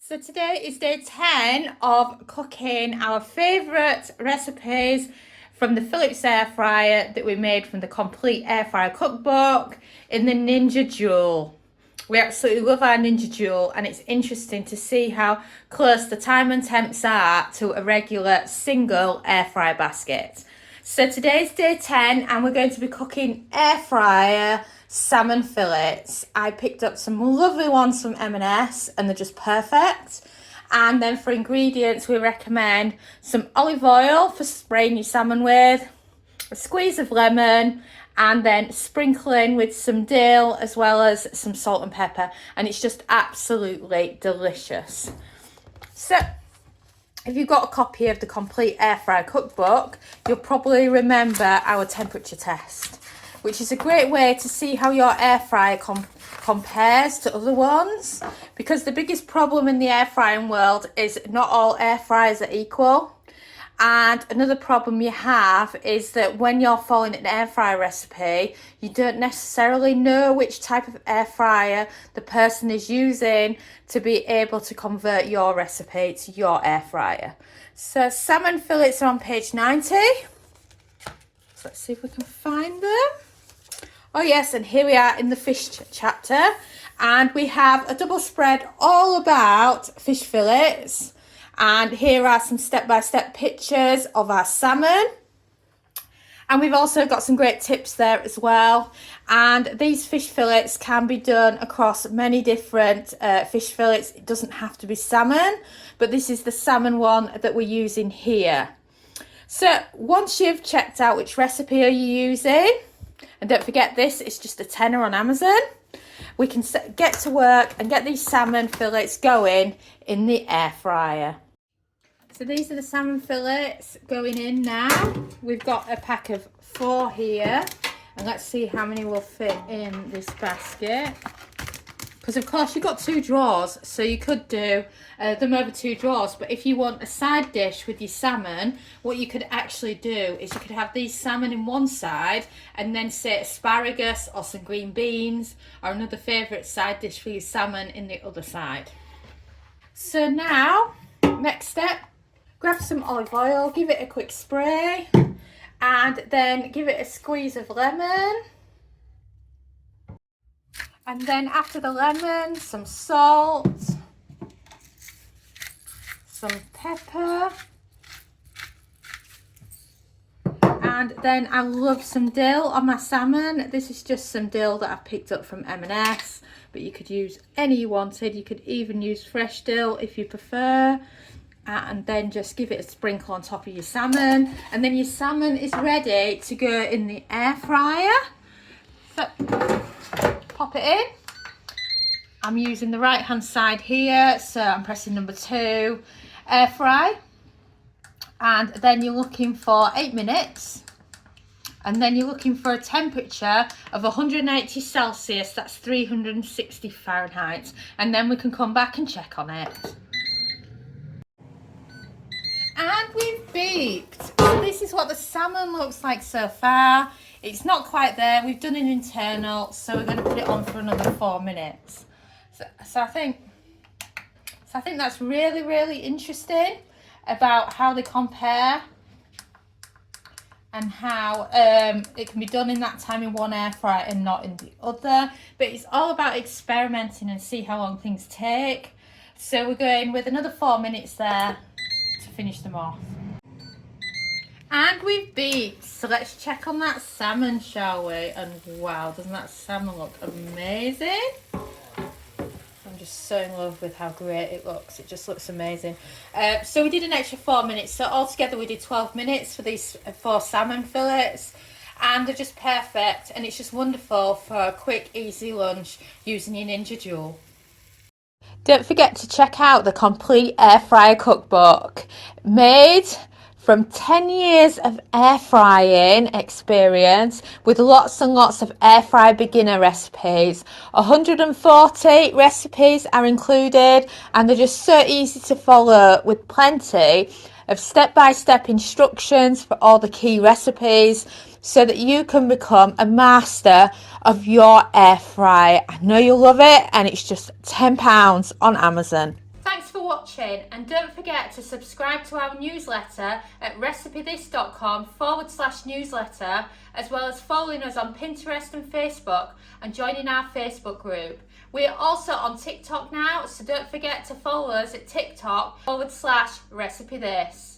So today is day 10 of cooking our favourite recipes from the Philips air fryer that we made from the complete air fryer cookbook in the Ninja Jewel. We absolutely love our Ninja Jewel, and it's interesting to see how close the time and temps are to a regular single air fryer basket. So today's day 10 and we're going to be cooking air fryer salmon fillets. I picked up some lovely ones from M&S and they're just perfect. And then for ingredients, we recommend some olive oil for spraying your salmon with, a squeeze of lemon, and then sprinkling with some dill as well as some salt and pepper. And it's just absolutely delicious. So if you've got a copy of the complete air fryer cookbook, you'll probably remember our temperature test, which is a great way to see how your air fryer compares to other ones, because the biggest problem in the air frying world is not all air fryers are equal. And another problem you have is that when you're following an air fryer recipe, you don't necessarily know which type of air fryer the person is using to be able to convert your recipe to your air fryer. So salmon fillets are on page 90. So let's see if we can find them. Oh yes, and here we are in the fish chapter, and we have a double spread all about fish fillets. And here are some step-by-step pictures of our salmon. And we've also got some great tips there as well. And these fish fillets can be done across many different fish fillets. It doesn't have to be salmon, but this is the salmon one that we're using here. So once you've checked out which recipe are you using, and don't forget this, it's just a tenner on Amazon, we can get to work and get these salmon fillets going in the air fryer. So these are the salmon fillets going in now. We've got a pack of 4 here, and let's see how many will fit in this basket. Because of course you've got 2 drawers, so you could do them over 2 drawers. But if you want a side dish with your salmon, what you could actually do is you could have these salmon in one side, and then say asparagus or some green beans or another favourite side dish for your salmon in the other side. So now, next step, grab some olive oil, give it a quick spray, and then give it a squeeze of lemon. And then after the lemon, some salt, some pepper, and then I love some dill on my salmon. This is just some dill that I've picked up from M&S, but you could use any you wanted. You could even use fresh dill if you prefer. And then just give it a sprinkle on top of your salmon, and then your salmon is ready to go in the air fryer. So pop it in. I'm using the right hand side here, so I'm pressing number 2, air fry, and then you're looking for 8 minutes, and then you're looking for a temperature of 180 Celsius, that's 360 Fahrenheit, and then we can come back and check on it. And we've beeped. So this is what the salmon looks like so far. It's not quite there. We've done an internal, so we're going to put it on for another 4 minutes. So I think that's really, really interesting about how they compare and how it can be done in that time in one air fryer and not in the other. But it's all about experimenting and see how long things take. So we're going with another 4 minutes there to finish them off. And we've beeped, so let's check on that salmon, shall we? And wow, doesn't that salmon look amazing? I'm just so in love with how great it looks. It just looks amazing. So we did an extra 4 minutes, so altogether we did 12 minutes for these 4 salmon fillets, and they're just perfect, and it's just wonderful for a quick easy lunch using your Ninja Jewel. Don't forget to check out the complete air fryer cookbook, made from 10 years of air frying experience with lots and lots of air fry beginner recipes. 140 recipes are included, and they're just so easy to follow with plenty of step-by-step instructions for all the key recipes so that you can become a master of your air fryer. I know you'll love it, and it's just £10 on Amazon. Thanks for watching, and don't forget to subscribe to our newsletter at recipethis.com/newsletter, as well as following us on Pinterest and Facebook and joining our Facebook group. We are also on TikTok now, so don't forget to follow us at TikTok /recipethis.